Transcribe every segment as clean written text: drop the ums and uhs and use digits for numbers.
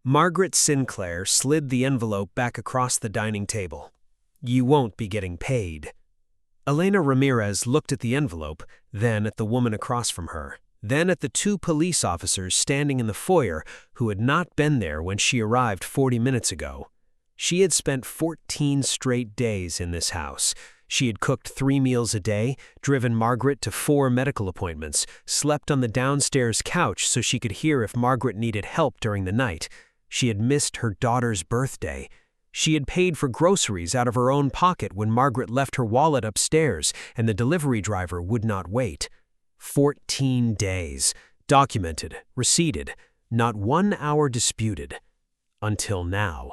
Margaret Sinclair slid the envelope back across the dining table. "You won't be getting paid." Elena Ramirez looked at the envelope, then at the woman across from her, then at the two police officers standing in the foyer who had not been there when she arrived 40 minutes ago. She had spent 14 straight days in this house. She had cooked 3 meals a day, driven Margaret to 4 medical appointments, slept on the downstairs couch so she could hear if Margaret needed help during the night. She had missed her daughter's birthday. She had paid for groceries out of her own pocket when Margaret left her wallet upstairs and the delivery driver would not wait. 14 days, documented, receipted, not 1 hour disputed. Until now.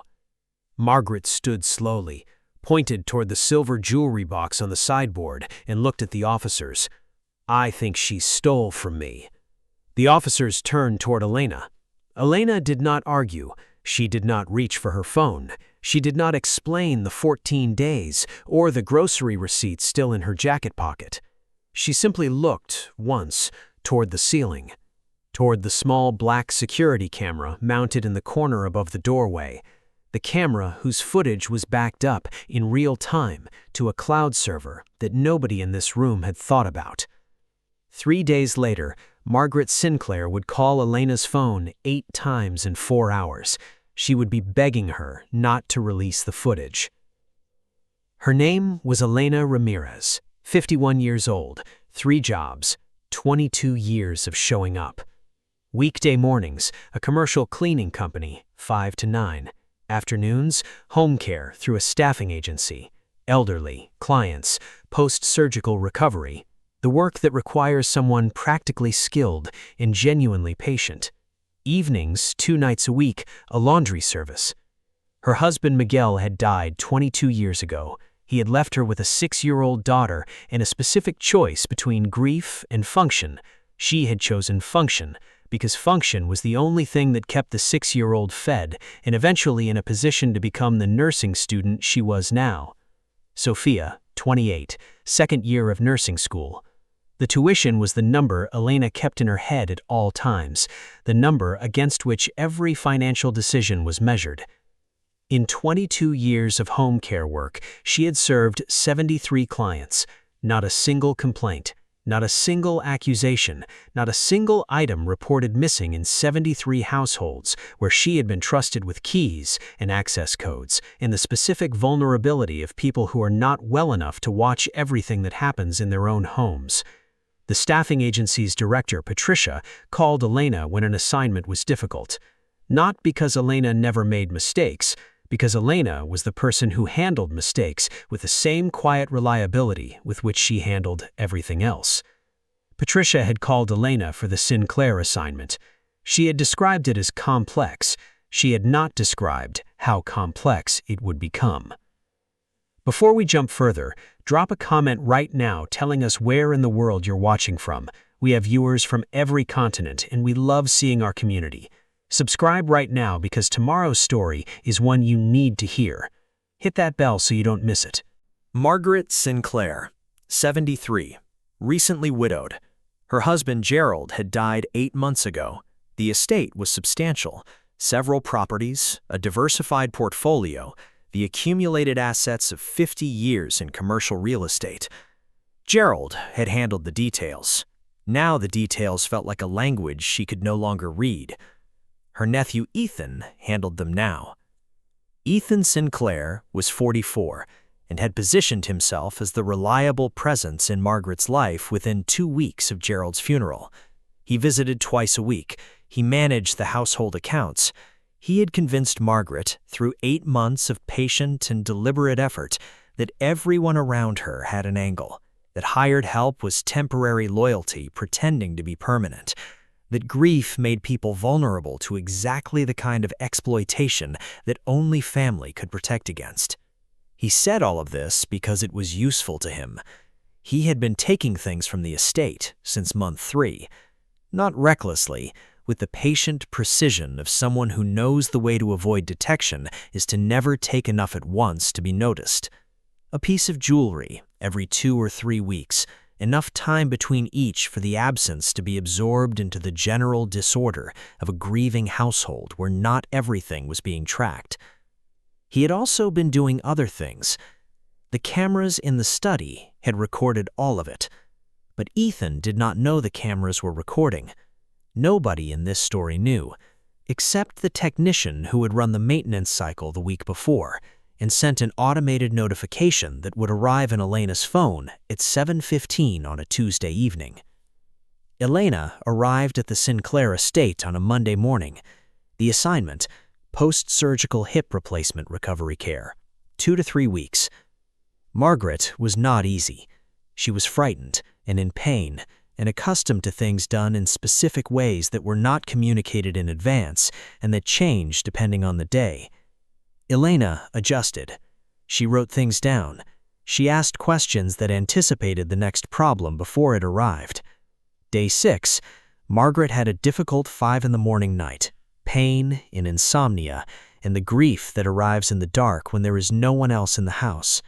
Margaret stood slowly, pointed toward the silver jewelry box on the sideboard, and looked at the officers. "I think she stole from me." The officers turned toward Elena. Elena did not argue. She did not reach for her phone. She did not explain the 14 days or the grocery receipts still in her jacket pocket. She simply looked, once, toward the ceiling, toward the small black security camera mounted in the corner above the doorway, the camera whose footage was backed up in real time to a cloud server that nobody in this room had thought about. 3 days later, Margaret Sinclair would call Elena's phone 8 times in 4 hours. She would be begging her not to release the footage. Her name was Elena Ramirez, 51 years old, 3 jobs, 22 years of showing up. Weekday mornings, a commercial cleaning company, 5 to 9. Afternoons, home care through a staffing agency. Elderly, clients, post-surgical recovery. The work that requires someone practically skilled and genuinely patient. Evenings, 2 nights a week, a laundry service. Her husband Miguel had died 22 years ago. He had left her with a 6-year-old daughter and a specific choice between grief and function. She had chosen function because function was the only thing that kept the 6-year-old fed and eventually in a position to become the nursing student she was now. Sophia, 28, 2nd year of nursing school. The tuition was the number Elena kept in her head at all times, the number against which every financial decision was measured. In 22 years of home care work, she had served 73 clients, not a single complaint, not a single accusation, not a single item reported missing in 73 households where she had been trusted with keys and access codes and the specific vulnerability of people who are not well enough to watch everything that happens in their own homes. The staffing agency's director, Patricia, called Elena when an assignment was difficult. Not because Elena never made mistakes, because Elena was the person who handled mistakes with the same quiet reliability with which she handled everything else. Patricia had called Elena for the Sinclair assignment. She had described it as complex. She had not described how complex it would become. Before we jump further, drop a comment right now telling us where in the world you're watching from. We have viewers from every continent, and we love seeing our community. Subscribe right now because tomorrow's story is one you need to hear. Hit that bell so you don't miss it. Margaret Sinclair, 73, recently widowed. Her husband Gerald had died 8 months ago. The estate was substantial. Several properties, a diversified portfolio, the accumulated assets of 50 years in commercial real estate. Gerald had handled the details. Now the details felt like a language she could no longer read. Her nephew Ethan handled them now. Ethan Sinclair was 44 and had positioned himself as the reliable presence in Margaret's life within 2 weeks of Gerald's funeral. He visited twice a week. He managed the household accounts. He had convinced Margaret, through 8 months of patient and deliberate effort, that everyone around her had an angle, that hired help was temporary loyalty pretending to be permanent, that grief made people vulnerable to exactly the kind of exploitation that only family could protect against. He said all of this because it was useful to him. He had been taking things from the estate since month 3, not recklessly, with the patient precision of someone who knows the way to avoid detection is to never take enough at once to be noticed. A piece of jewelry every 2 or 3 weeks, enough time between each for the absence to be absorbed into the general disorder of a grieving household where not everything was being tracked. He had also been doing other things. The cameras in the study had recorded all of it, but Ethan did not know the cameras were recording. Nobody in this story knew, except the technician who had run the maintenance cycle the week before and sent an automated notification that would arrive in Elena's phone at 7:15 on a Tuesday evening. Elena arrived at the Sinclair estate on a Monday morning. The assignment, post-surgical hip replacement recovery care, 2 to 3 weeks. Margaret was not easy. She was frightened and in pain and accustomed to things done in specific ways that were not communicated in advance and that changed depending on the day. Elena adjusted. She wrote things down. She asked questions that anticipated the next problem before it arrived. Day 6, Margaret had a difficult 5 in the morning night, pain and insomnia, and the grief that arrives in the dark when there is no one else in the house.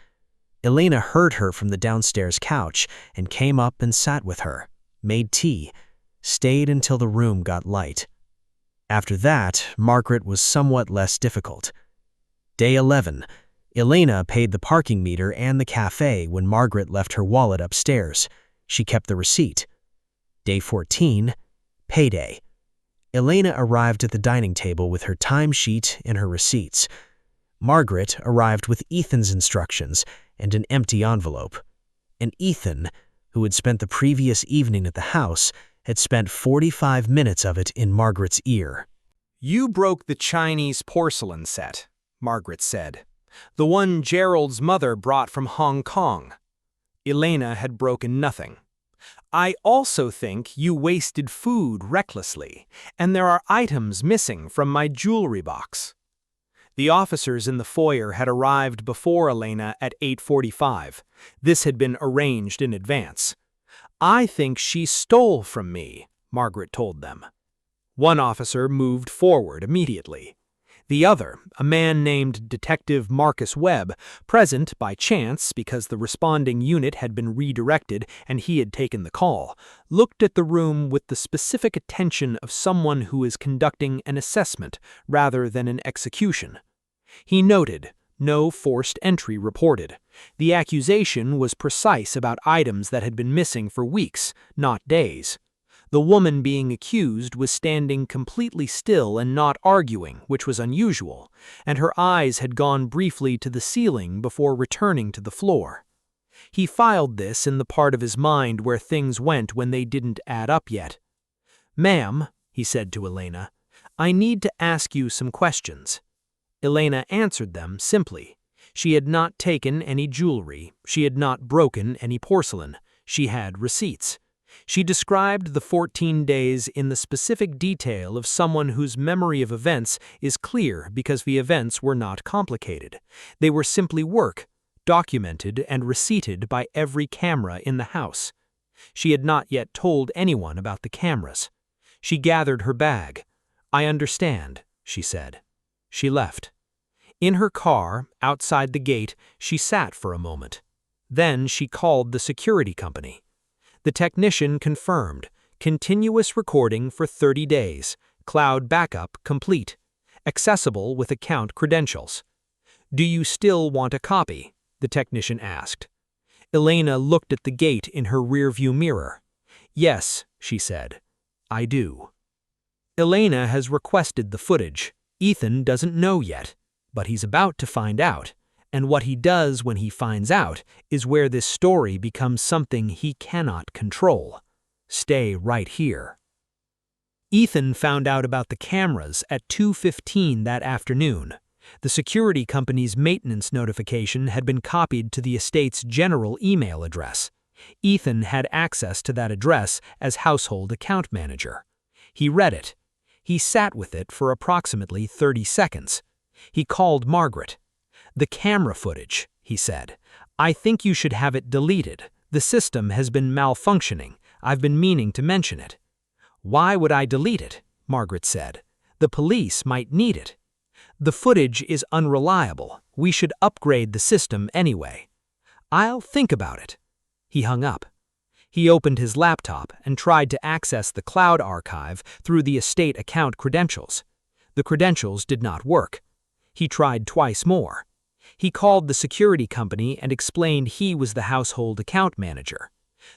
Elena heard her from the downstairs couch and came up and sat with her, made tea, stayed until the room got light. After that, Margaret was somewhat less difficult. Day 11, Elena paid the parking meter and the cafe when Margaret left her wallet upstairs. She kept the receipt. Day 14, payday. Elena arrived at the dining table with her timesheet and her receipts. Margaret arrived with Ethan's instructions and an empty envelope. And Ethan, who had spent the previous evening at the house, had spent 45 minutes of it in Margaret's ear. "You broke the Chinese porcelain set," Margaret said. "The one Gerald's mother brought from Hong Kong." Elena had broken nothing. "I also think you wasted food recklessly, and there are items missing from my jewelry box." The officers in the foyer had arrived before Elena at 8:45. This had been arranged in advance. "I think she stole from me," Margaret told them. One officer moved forward immediately. The other, a man named Detective Marcus Webb, present by chance because the responding unit had been redirected and he had taken the call, looked at the room with the specific attention of someone who is conducting an assessment rather than an execution. He noted, no forced entry reported. The accusation was precise about items that had been missing for weeks, not days. The woman being accused was standing completely still and not arguing, which was unusual, and her eyes had gone briefly to the ceiling before returning to the floor. He filed this in the part of his mind where things went when they didn't add up yet. "Ma'am," he said to Elena, "I need to ask you some questions." Elena answered them simply. She had not taken any jewelry. She had not broken any porcelain. She had receipts. She described the 14 days in the specific detail of someone whose memory of events is clear because the events were not complicated. They were simply work, documented and receipted by every camera in the house. She had not yet told anyone about the cameras. She gathered her bag. "I understand," she said. She left. In her car, outside the gate, she sat for a moment. Then she called the security company. The technician confirmed, continuous recording for 30 days, cloud backup complete, accessible with account credentials. "Do you still want a copy?" the technician asked. Elena looked at the gate in her rearview mirror. "Yes," she said, "I do." Elena has requested the footage. Ethan doesn't know yet, but he's about to find out. And what he does when he finds out is where this story becomes something he cannot control. Stay right here. Ethan found out about the cameras at 2:15 that afternoon. The security company's maintenance notification had been copied to the estate's general email address. Ethan had access to that address as household account manager. He read it. He sat with it for approximately 30 seconds. He called Margaret. "The camera footage," he said. "I think you should have it deleted. The system has been malfunctioning. I've been meaning to mention it." "Why would I delete it?" Margaret said. "The police might need it." "The footage is unreliable. We should upgrade the system anyway." "I'll think about it." He hung up. He opened his laptop and tried to access the cloud archive through the estate account credentials. The credentials did not work. He tried twice more. He called the security company and explained he was the household account manager.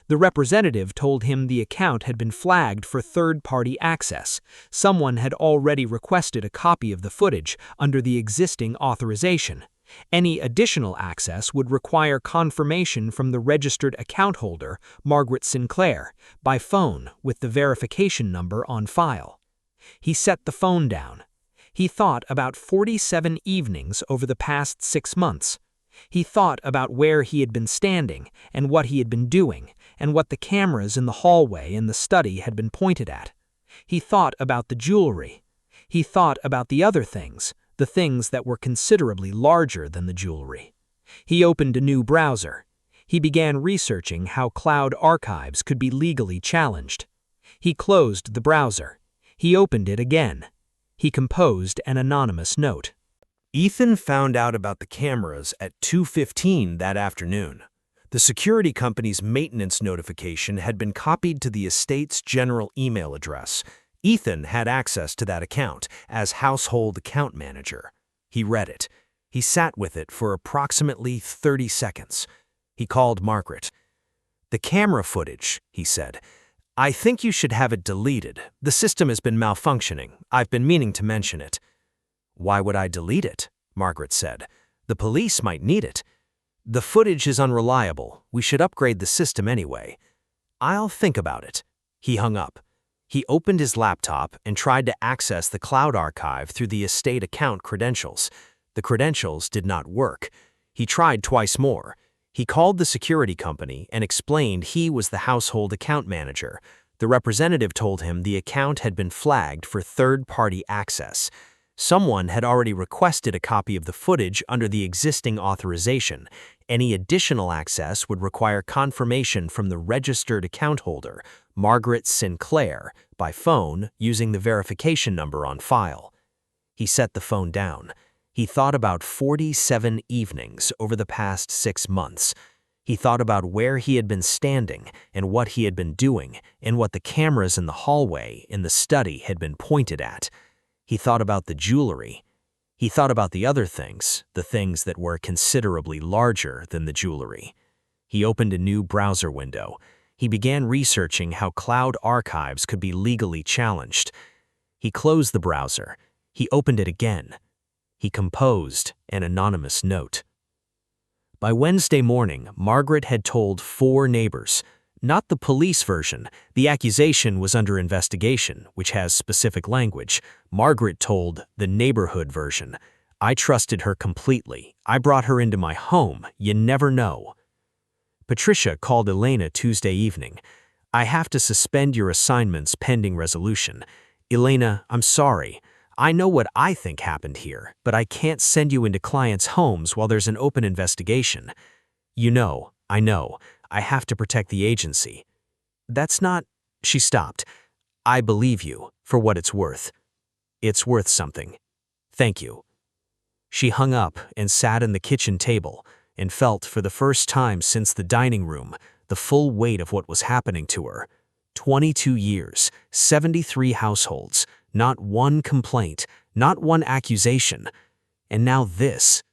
The representative told him the account had been flagged for third-party access. Someone had already requested a copy of the footage under the existing authorization. Any additional access would require confirmation from the registered account holder, Margaret Sinclair, by phone with the verification number on file. He set the phone down. He thought about 47 evenings over the past 6 months. He thought about where he had been standing and what he had been doing and what the cameras in the hallway and the study had been pointed at. He thought about the jewelry. He thought about the other things, the things that were considerably larger than the jewelry. He opened a new browser. He began researching how cloud archives could be legally challenged. He closed the browser. He opened it again. He composed an anonymous note. Ethan found out about the cameras at 2:15 that afternoon. The security company's maintenance notification had been copied to the estate's general email address. Ethan had access to that account as household account manager. He read it. He sat with it for approximately 30 seconds. He called Margaret. "The camera footage," he said. "I think you should have it deleted. The system has been malfunctioning. I've been meaning to mention it." "Why would I delete it?" Margaret said. "The police might need it." "The footage is unreliable. We should upgrade the system anyway." "I'll think about it." He hung up. He opened his laptop and tried to access the cloud archive through the estate account credentials. The credentials did not work. He tried twice more. He called the security company and explained he was the household account manager. The representative told him the account had been flagged for third-party access. Someone had already requested a copy of the footage under the existing authorization. Any additional access would require confirmation from the registered account holder, Margaret Sinclair, by phone using the verification number on file. He set the phone down. He thought about 47 evenings over the past 6 months. He thought about where he had been standing and what he had been doing and what the cameras in the hallway in the study had been pointed at. He thought about the jewelry. He thought about the other things, the things that were considerably larger than the jewelry. He opened a new browser window. He began researching how cloud archives could be legally challenged. He closed the browser. He opened it again. He composed an anonymous note. By Wednesday morning, Margaret had told 4 neighbors. Not the police version. The accusation was under investigation, which has specific language. Margaret told the neighborhood version. "I trusted her completely. I brought her into my home. You never know." Patricia called Elena Tuesday evening. "I have to suspend your assignments pending resolution. Elena, I'm sorry. I know what I think happened here, but I can't send you into clients' homes while there's an open investigation. You know, I know. I have to protect the agency." "That's not—" She stopped. "I believe you, for what it's worth. It's worth something. Thank you." She hung up and sat in the kitchen table and felt for the first time since the dining room the full weight of what was happening to her. 22 years, 73 households, not one complaint, not one accusation, and now this.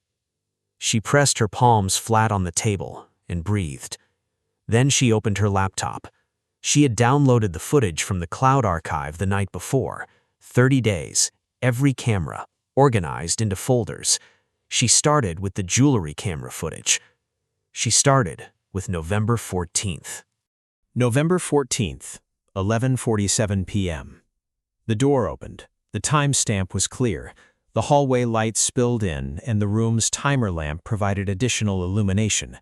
She pressed her palms flat on the table and breathed. Then she opened her laptop. She had downloaded the footage from the cloud archive the night before. 30 days, every camera, organized into folders. She started with the jewelry camera footage. She started with November 14th. November 14th, 11:47 p.m. The door opened. The timestamp was clear. The hallway light spilled in, and the room's timer lamp provided additional illumination.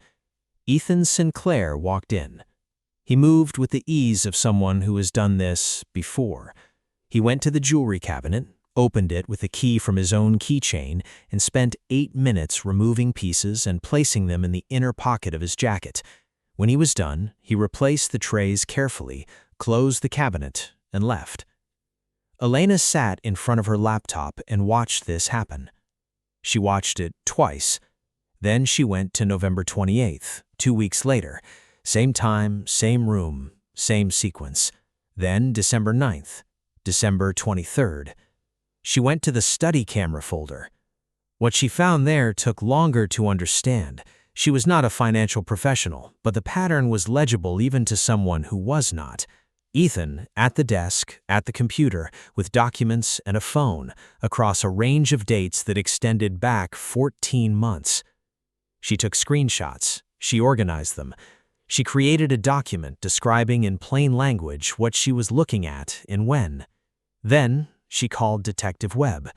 Ethan Sinclair walked in. He moved with the ease of someone who has done this before. He went to the jewelry cabinet, opened it with a key from his own keychain, and spent 8 minutes removing pieces and placing them in the inner pocket of his jacket. When he was done, he replaced the trays carefully, closed the cabinet, and left. Elena sat in front of her laptop and watched this happen. She watched it twice. Then she went to November 28th, 2 weeks later. Same time, same room, same sequence. Then December 9th, December 23rd. She went to the study camera folder. What she found there took longer to understand. She was not a financial professional, but the pattern was legible even to someone who was not. Ethan, at the desk, at the computer, with documents and a phone, across a range of dates that extended back 14 months. She took screenshots. She organized them. She created a document describing in plain language what she was looking at and when. Then she called Detective Webb.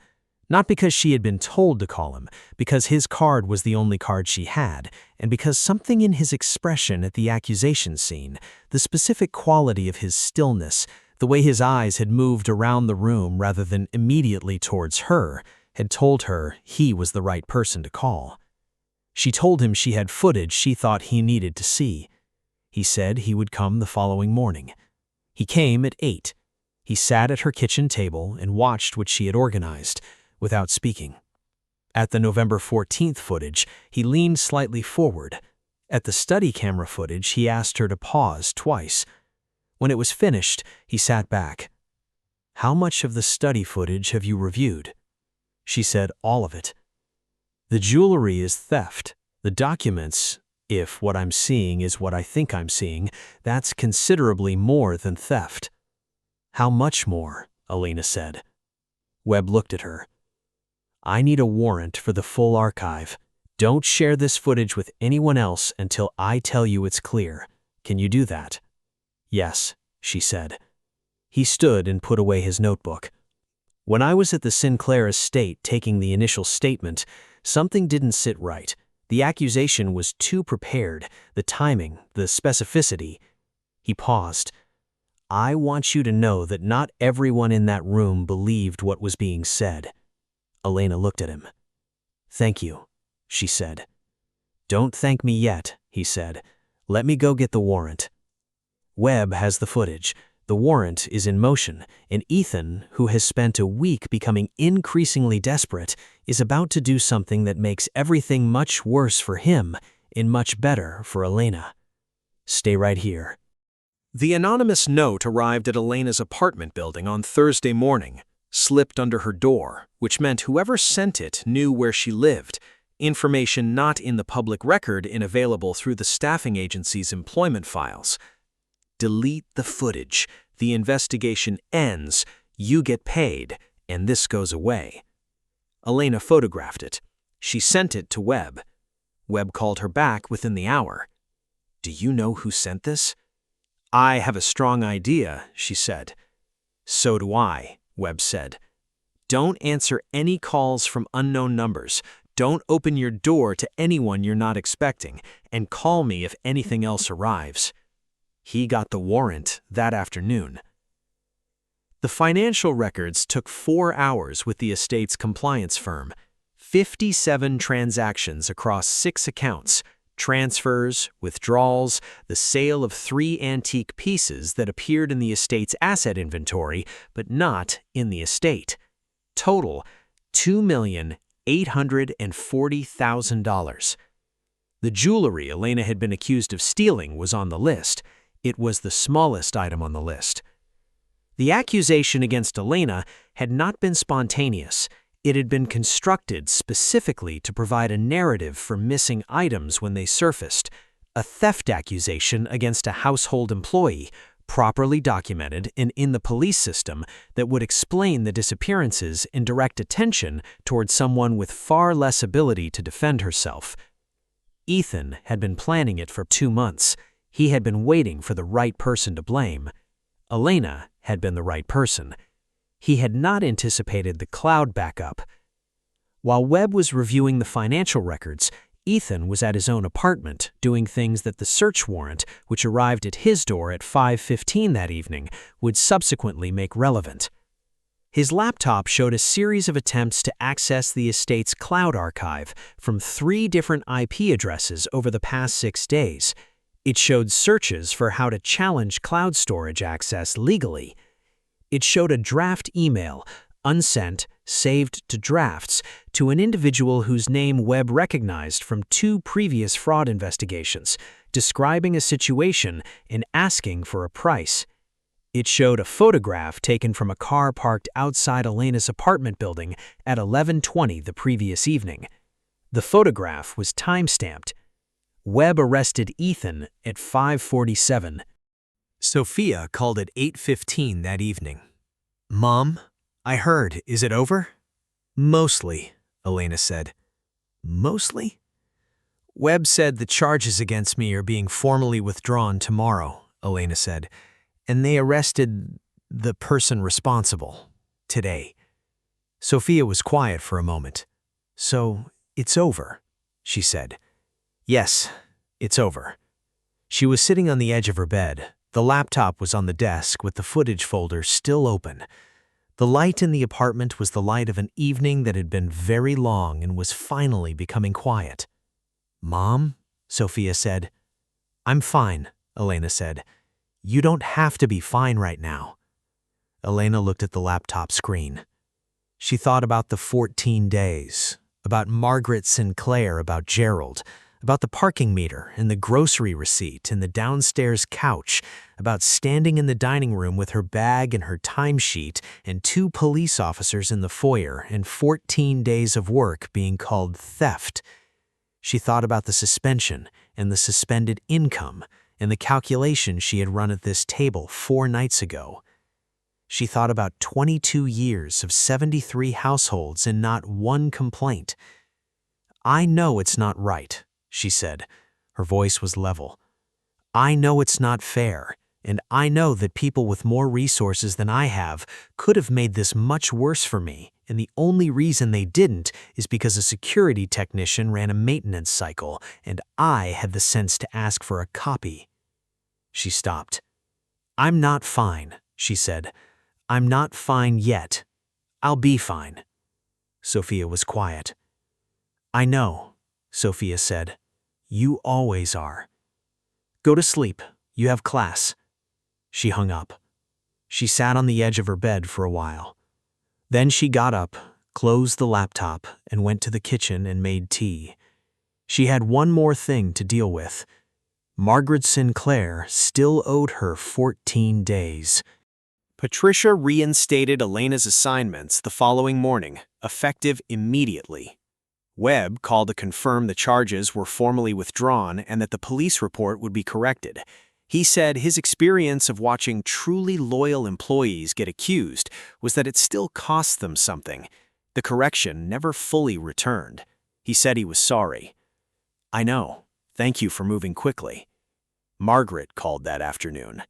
Not because she had been told to call him, because his card was the only card she had, and because something in his expression at the accusation scene, the specific quality of his stillness, the way his eyes had moved around the room rather than immediately towards her, had told her he was the right person to call. She told him she had footage she thought he needed to see. He said he would come the following morning. He came at 8. He sat at her kitchen table and watched what she had organized, without speaking. At the November 14th footage, he leaned slightly forward. At the study camera footage, he asked her to pause twice. When it was finished, he sat back. "How much of the study footage have you reviewed?" She said, "All of it." "The jewelry is theft. The documents, if what I'm seeing is what I think I'm seeing, that's considerably more than theft." "How much more?" Elena said. Webb looked at her. "I need a warrant for the full archive. Don't share this footage with anyone else until I tell you it's clear. Can you do that?" "Yes," she said. He stood and put away his notebook. "When I was at the Sinclair estate taking the initial statement, something didn't sit right. The accusation was too prepared, the timing, the specificity." He paused. "I want you to know that not everyone in that room believed what was being said." Elena looked at him. "Thank you," she said. "Don't thank me yet," he said. "Let me go get the warrant." Webb has the footage. The warrant is in motion, and Ethan, who has spent a week becoming increasingly desperate, is about to do something that makes everything much worse for him and much better for Elena. Stay right here. The anonymous note arrived at Elena's apartment building on Thursday morning, slipped under her door, which meant whoever sent it knew where she lived, information not in the public record and available through the staffing agency's employment files. Delete the footage. The investigation ends, you get paid, and this goes away. Elena photographed it. She sent it to Webb. Webb called her back within the hour. "Do you know who sent this?" "I have a strong idea," she said. "So do I," Webb said. "Don't answer any calls from unknown numbers. Don't open your door to anyone you're not expecting, and call me if anything else arrives." He got the warrant that afternoon. The financial records took 4 hours with the estate's compliance firm. 57 transactions across 6 accounts, transfers, withdrawals, the sale of 3 antique pieces that appeared in the estate's asset inventory, but not in the estate. Total, $2,840,000. The jewelry Elena had been accused of stealing was on the list. It was the smallest item on the list. The accusation against Elena had not been spontaneous. It had been constructed specifically to provide a narrative for missing items when they surfaced, a theft accusation against a household employee, properly documented and in the police system, that would explain the disappearances and direct attention toward someone with far less ability to defend herself. Ethan had been planning it for 2 months. He had been waiting for the right person to blame. Elena had been the right person. He had not anticipated the cloud backup. While Webb was reviewing the financial records, Ethan was at his own apartment doing things that the search warrant, which arrived at his door at 5:15 that evening, would subsequently make relevant. His laptop showed a series of attempts to access the estate's cloud archive from 3 different IP addresses over the past 6 days. It showed searches for how to challenge cloud storage access legally. It showed a draft email, unsent, saved to drafts, to an individual whose name Webb recognized from 2 previous fraud investigations, describing a situation and asking for a price. It showed a photograph taken from a car parked outside Elena's apartment building at 11:20 the previous evening. The photograph was time-stamped. Webb arrested Ethan at 5:47. Sophia called at 8:15 that evening. "Mom, I heard. Is it over?" "Mostly," Elena said. "Mostly?" "Webb said the charges against me are being formally withdrawn tomorrow," Elena said, "and they arrested the person responsible today." Sophia was quiet for a moment. "So, it's over," she said. "Yes, it's over." She was sitting on the edge of her bed. The laptop was on the desk with the footage folder still open. The light in the apartment was the light of an evening that had been very long and was finally becoming quiet. "Mom," Sophia said. "I'm fine," Elena said. "You don't have to be fine right now." Elena looked at the laptop screen. She thought about the 14 days, about Margaret Sinclair, about Gerald, about the parking meter and the grocery receipt and the downstairs couch, about standing in the dining room with her bag and her timesheet and 2 police officers in the foyer and 14 days of work being called theft. She thought about the suspension and the suspended income and the calculation she had run at this table 4 nights ago. She thought about 22 years of 73 households and not one complaint. "I know it's not right," she said. Her voice was level. "I know it's not fair, and I know that people with more resources than I have could have made this much worse for me, and the only reason they didn't is because a security technician ran a maintenance cycle, and I had the sense to ask for a copy." She stopped. "I'm not fine," she said. "I'm not fine yet. I'll be fine." Sophia was quiet. "I know," Sophia said. "You always are. Go to sleep. You have class." She hung up. She sat on the edge of her bed for a while. Then she got up, closed the laptop, and went to the kitchen and made tea. She had one more thing to deal with. Margaret Sinclair still owed her 14 days. Patricia reinstated Elena's assignments the following morning, effective immediately. Webb called to confirm the charges were formally withdrawn and that the police report would be corrected. He said his experience of watching truly loyal employees get accused was that it still cost them something. The correction never fully returned. He said he was sorry. "I know. Thank you for moving quickly." Margaret called that afternoon.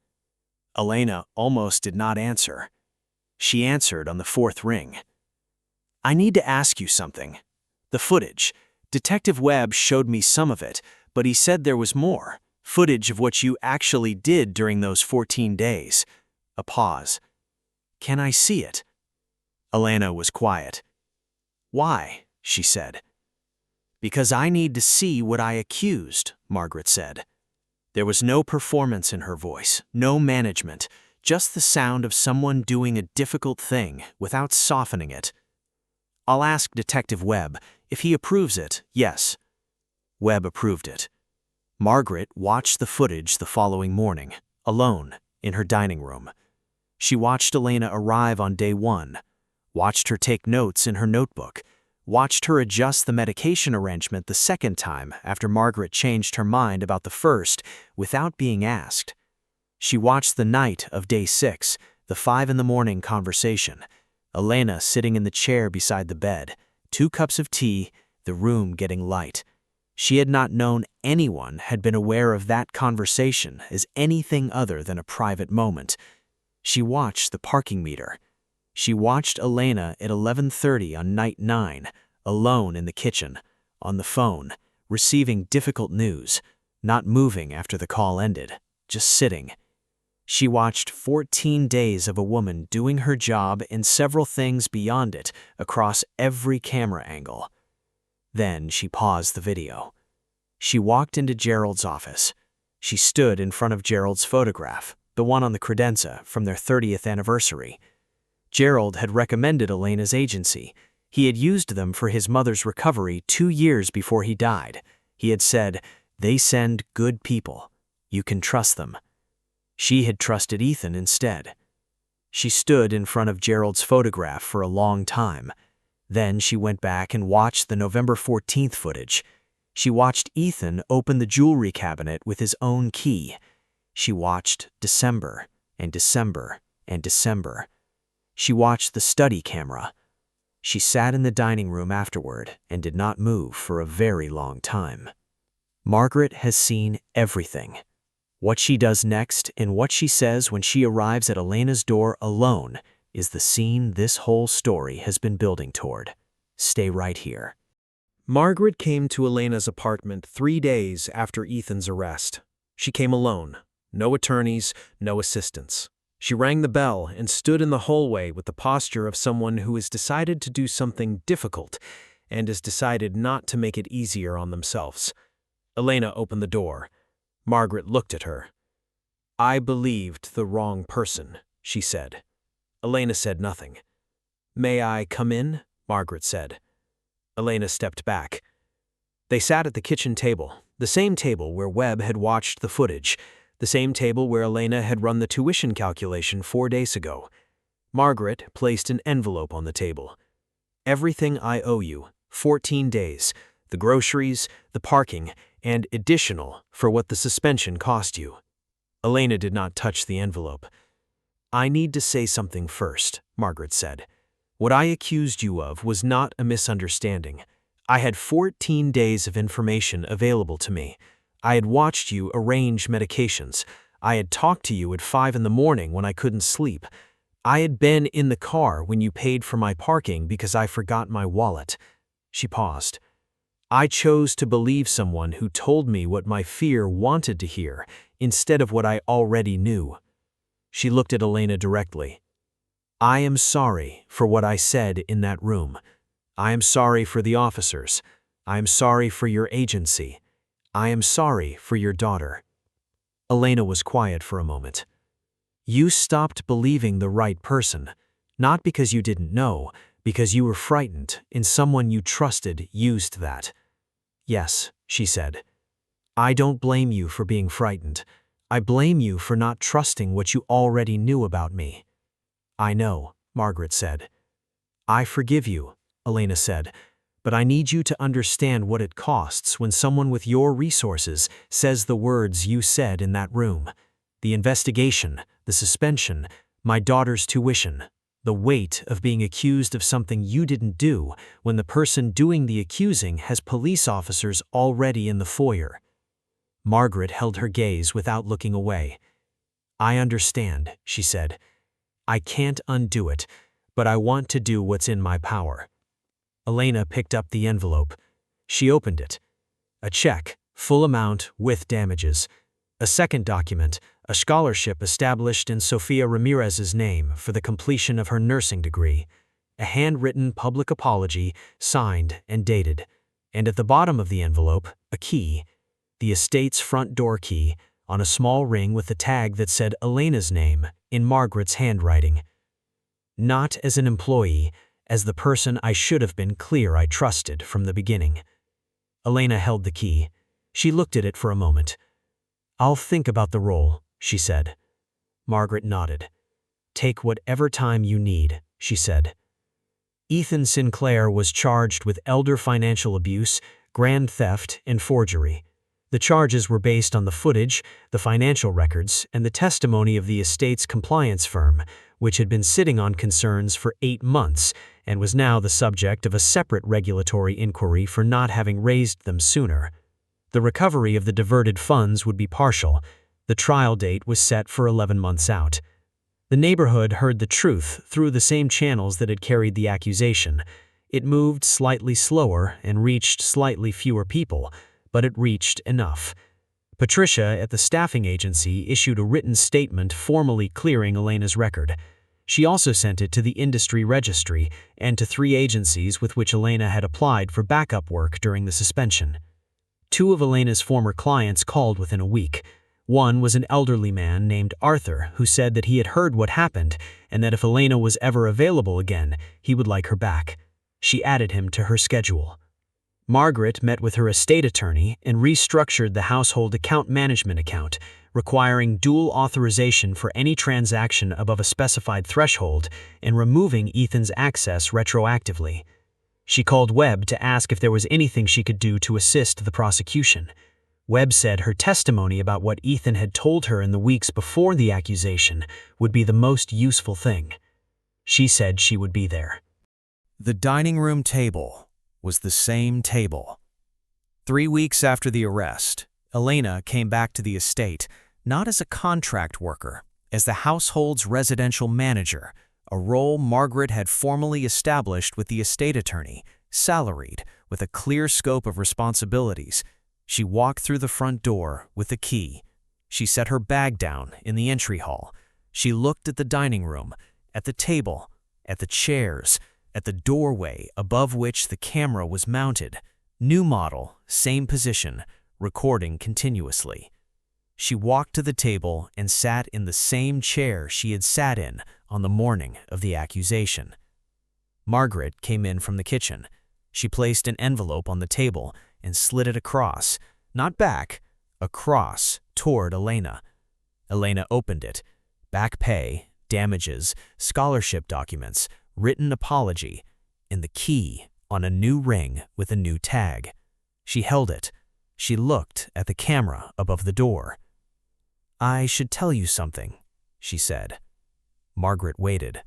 Elena almost did not answer. She answered on the 4th ring. "I need to ask you something. The footage. Detective Webb showed me some of it, but he said there was more. Footage of what you actually did during those 14 days. A pause. "Can I see it?" Elena was quiet. "Why?" she said. "Because I need to see what I accused," Margaret said. There was no performance in her voice, no management, just the sound of someone doing a difficult thing without softening it. "I'll ask Detective Webb. If he approves it, yes." Webb approved it. Margaret watched the footage the following morning, alone, in her dining room. She watched Elena arrive on day 1, watched her take notes in her notebook, watched her adjust the medication arrangement the second time after Margaret changed her mind about the first without being asked. She watched the night of day 6, the 5 in the morning conversation, Elena sitting in the chair beside the bed, 2 cups of tea, the room getting light. She had not known anyone had been aware of that conversation as anything other than a private moment. She watched the parking meter. She watched Elena at 11:30 on night 9, alone in the kitchen, on the phone, receiving difficult news, not moving after the call ended, just sitting. She watched 14 days of a woman doing her job and several things beyond it across every camera angle. Then she paused the video. She walked into Gerald's office. She stood in front of Gerald's photograph, the one on the credenza from their 30th anniversary. Gerald had recommended Elena's agency. He had used them for his mother's recovery 2 years before he died. He had said, They send good people. You can trust them. She had trusted Ethan instead. She stood in front of Gerald's photograph for a long time. Then she went back and watched the November 14th footage. She watched Ethan open the jewelry cabinet with his own key. She watched December and December and December. She watched the study camera. She sat in the dining room afterward and did not move for a very long time. Margaret has seen everything. What she does next and what she says when she arrives at Elena's door alone is the scene this whole story has been building toward. Stay right here. Margaret came to Elena's apartment 3 days after Ethan's arrest. She came alone. No attorneys, no assistants. She rang the bell and stood in the hallway with the posture of someone who has decided to do something difficult and has decided not to make it easier on themselves. Elena opened the door. Margaret looked at her. "I believed the wrong person," she said. Elena said nothing. "May I come in?" Margaret said. Elena stepped back. They sat at the kitchen table, the same table where Webb had watched the footage, the same table where Elena had run the tuition calculation 4 days ago. Margaret placed an envelope on the table. "Everything I owe you, 14 days, the groceries, the parking, and additional for what the suspension cost you." Elena did not touch the envelope. "I need to say something first," Margaret said. "What I accused you of was not a misunderstanding. I had 14 days of information available to me. I had watched you arrange medications. I had talked to you at 5 in the morning when I couldn't sleep. I had been in the car when you paid for my parking because I forgot my wallet." She paused. "I chose to believe someone who told me what my fear wanted to hear instead of what I already knew." She looked at Elena directly. "I am sorry for what I said in that room. I am sorry for the officers. I am sorry for your agency. I am sorry for your daughter." Elena was quiet for a moment. "You stopped believing the right person, not because you didn't know, because you were frightened and someone you trusted used that." "Yes," she said. "I don't blame you for being frightened. I blame you for not trusting what you already knew about me." "I know," Margaret said. "I forgive you," Elena said, "but I need you to understand what it costs when someone with your resources says the words you said in that room. The investigation, the suspension, my daughter's tuition, the weight of being accused of something you didn't do when the person doing the accusing has police officers already in the foyer." Margaret held her gaze without looking away. "I understand," she said. "I can't undo it, but I want to do what's in my power." Elena picked up the envelope. She opened it. A check, full amount with damages. A second document, a scholarship established in Sofia Ramirez's name for the completion of her nursing degree. A handwritten public apology, signed and dated. And at the bottom of the envelope, a key. The estate's front door key, on a small ring with a tag that said Elena's name in Margaret's handwriting. "Not as an employee, as the person I should have been clear I trusted from the beginning." Elena held the key. She looked at it for a moment. "I'll think about the role," she said. Margaret nodded. "Take whatever time you need," she said. Ethan Sinclair was charged with elder financial abuse, grand theft, and forgery. The charges were based on the footage, the financial records, and the testimony of the estate's compliance firm, which had been sitting on concerns for 8 months and was now the subject of a separate regulatory inquiry for not having raised them sooner. The recovery of the diverted funds would be partial. The trial date was set for 11 months out. The neighborhood heard the truth through the same channels that had carried the accusation. It moved slightly slower and reached slightly fewer people, but it reached enough. Patricia at the staffing agency issued a written statement formally clearing Elena's record. She also sent it to the industry registry and to 3 agencies with which Elena had applied for backup work during the suspension. 2 of Elena's former clients called within a week. One was an elderly man named Arthur who said that he had heard what happened and that if Elena was ever available again, he would like her back. She added him to her schedule. Margaret met with her estate attorney and restructured the household account management account, requiring dual authorization for any transaction above a specified threshold and removing Ethan's access retroactively. She called Webb to ask if there was anything she could do to assist the prosecution. Webb said her testimony about what Ethan had told her in the weeks before the accusation would be the most useful thing. She said she would be there. The dining room table was the same table. 3 weeks after the arrest, Elena came back to the estate, not as a contract worker, as the household's residential manager, a role Margaret had formally established with the estate attorney, salaried, with a clear scope of responsibilities. She walked through the front door with the key. She set her bag down in the entry hall. She looked at the dining room, at the table, at the chairs, at the doorway above which the camera was mounted. New model, same position, recording continuously. She walked to the table and sat in the same chair she had sat in on the morning of the accusation. Margaret came in from the kitchen. She placed an envelope on the table and slid it across, not back, across toward Elena. Elena opened it. Back pay, damages, scholarship documents, written apology, and the key on a new ring with a new tag. She held it. She looked at the camera above the door. "I should tell you something," she said. Margaret waited.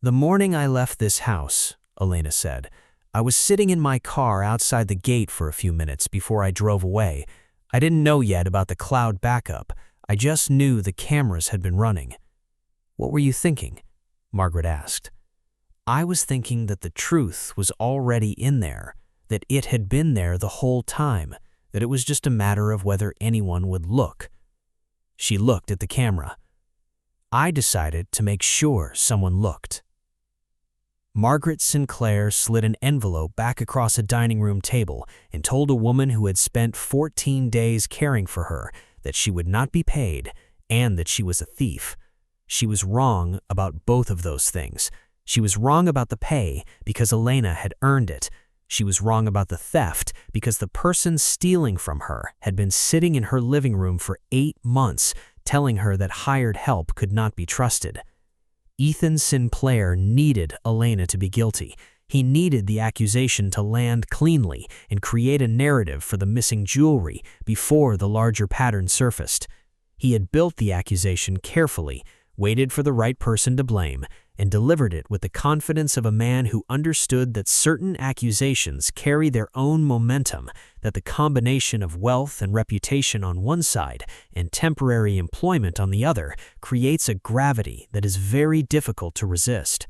"The morning I left this house," Elena said, "I was sitting in my car outside the gate for a few minutes before I drove away. I didn't know yet about the cloud backup. I just knew the cameras had been running." "What were you thinking?" Margaret asked. "I was thinking that the truth was already in there, that it had been there the whole time, that it was just a matter of whether anyone would look." She looked at the camera. "I decided to make sure someone looked." Margaret Sinclair slid an envelope back across a dining room table and told a woman who had spent 14 days caring for her that she would not be paid and that she was a thief. She was wrong about both of those things. She was wrong about the pay because Elena had earned it. She was wrong about the theft because the person stealing from her had been sitting in her living room for 8 months, telling her that hired help could not be trusted. Ethan Sinclair needed Elena to be guilty. He needed the accusation to land cleanly and create a narrative for the missing jewelry before the larger pattern surfaced. He had built the accusation carefully, waited for the right person to blame, and delivered it with the confidence of a man who understood that certain accusations carry their own momentum, that the combination of wealth and reputation on one side and temporary employment on the other creates a gravity that is very difficult to resist.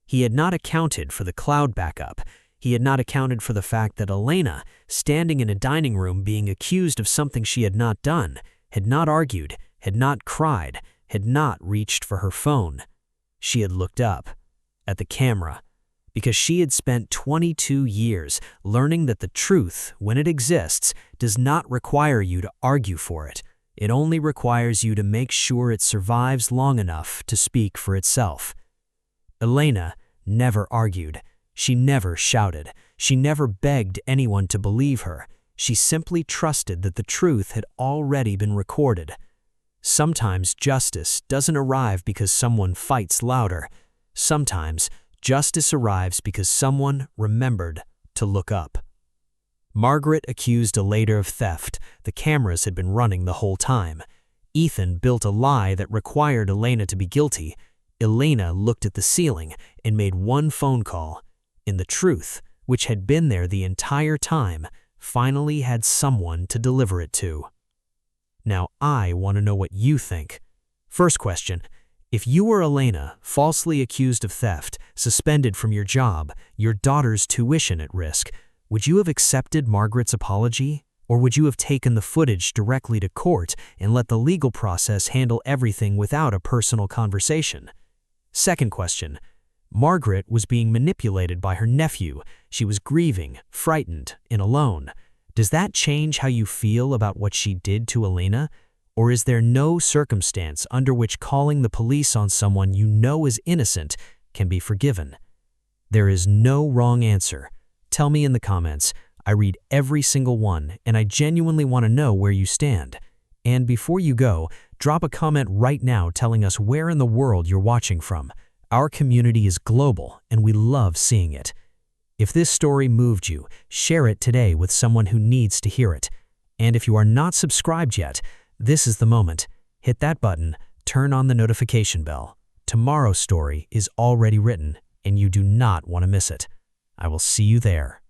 He had not accounted for the cloud backup. He had not accounted for the fact that Elena, standing in a dining room being accused of something she had not done, had not argued, had not cried, had not reached for her phone. She had looked up at the camera because she had spent 22 years learning that the truth, when it exists, does not require you to argue for it. It only requires you to make sure it survives long enough to speak for itself. Elena never argued. She never shouted. She never begged anyone to believe her. She simply trusted that the truth had already been recorded. Sometimes justice doesn't arrive because someone fights louder. Sometimes justice arrives because someone remembered to look up. Margaret accused Elena of theft. The cameras had been running the whole time. Ethan built a lie that required Elena to be guilty. Elena looked at the ceiling and made one phone call. And the truth, which had been there the entire time, finally had someone to deliver it to. Now I want to know what you think. First question, if you were Elena, falsely accused of theft, suspended from your job, your daughter's tuition at risk, would you have accepted Margaret's apology? Or would you have taken the footage directly to court and let the legal process handle everything without a personal conversation? Second question, Margaret was being manipulated by her nephew. She was grieving, frightened, and alone. Does that change how you feel about what she did to Elena? Or is there no circumstance under which calling the police on someone you know is innocent can be forgiven? There is no wrong answer. Tell me in the comments. I read every single one, and I genuinely want to know where you stand. And before you go, drop a comment right now telling us where in the world you're watching from. Our community is global, and we love seeing it. If this story moved you, share it today with someone who needs to hear it. And if you are not subscribed yet, this is the moment. Hit that button, turn on the notification bell. Tomorrow's story is already written, and you do not want to miss it. I will see you there.